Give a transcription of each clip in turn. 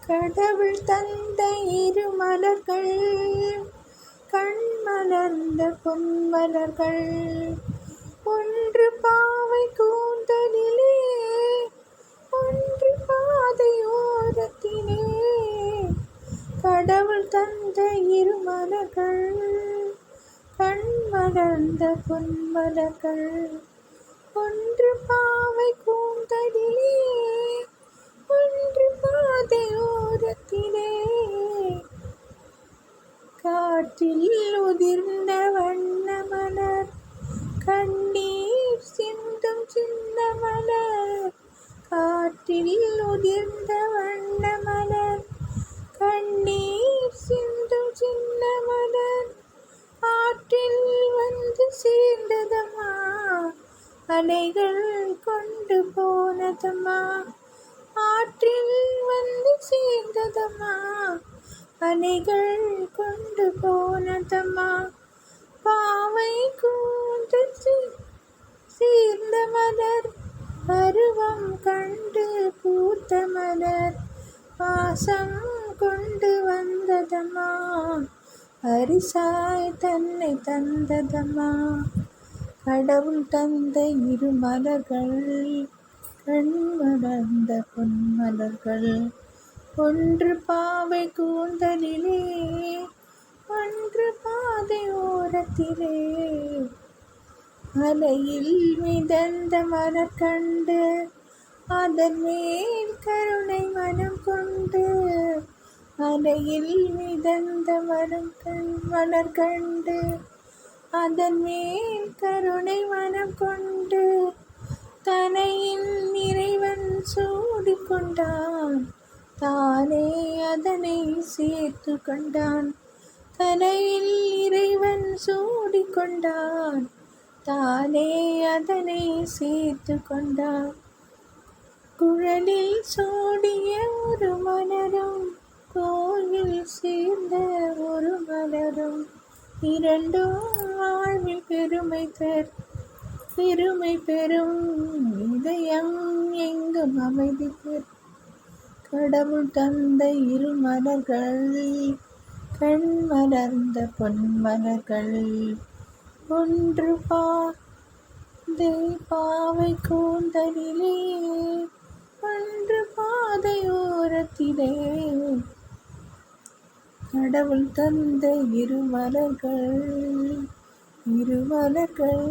கடவுள் தந்த இரு மலர்கள், கண் மலர்ந்த பொன்மலர்கள். ஒன்று பாவை கூந்தலிலே, ஒன்று பாதையோரத்திலே. கடவுள் தந்த இரு மலர்கள், கண் மலர்ந்த பொன்மலர்கள். ஒன்று பாவை கூந்தலிலே, ஒன்று பாதையோரத்திலே. காற்றில் உதிர்ந்த வண்ண மலர், கண்ணீர் சிந்தும் சின்ன மலர். காற்றில் உதிர்ந்த வண்ண மலர், கண்ணீர் சிந்தும் சின்ன மலர். ஆற்றில் வந்து சேர்ந்ததம்மா, அலைகள் கொண்டு போனதம்மா. ஆற்றில் வந்து சேர்ந்ததம்மா, அலைகள் கொண்டு போனதம்மா. பாவை கூந்தல் சேர்ந்த மலர், பருவம் கண்டு பூத்த மலர். பாசம் கொண்டு வந்ததம்மா, பரிசாய் தன்னை தந்ததம்மா. கடவுள் தந்த இரு மலர்கள், கண் மலர்ந்த பொன்மலர்கள். ஒன்று பாவை கூந்தலிலே, ஒன்று பாதை ஓரத்திலே. அலையில் மிதந்த மலர் கண்டு, அதன் மேல் கருணை மனம் கொண்டு. அலையில் மிதந்த மலர் கண்டு, அதன் மேல் கருணை மனம் கொண்டு. தனையின் இறைவன் சூடிக்கொண்டான், தானே அதனை சேர்த்து கொண்டான். தனையில் இறைவன் சூடிக்கொண்டான், தானே அதனை சேர்த்து கொண்டான். குழலில் சூடிய ஒரு மலரும், கோயில் சேர்ந்த ஒரு மலரும். இரண்டும் வாழ்வில் பெருமை பெறும், இதயம் எங்கும் அமைதி பெறும். கடவுள் தந்த இரு மலர்கள், கண் மலர்ந்த பொன்மலர்கள். ஒன்று பாவை கூந்தலிலே, ஒன்று பாதையோரத்திலே. கடவுள் தந்த இரு மலர்கள், இரு மலர்கள்,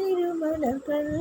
இரு மலர்கள்.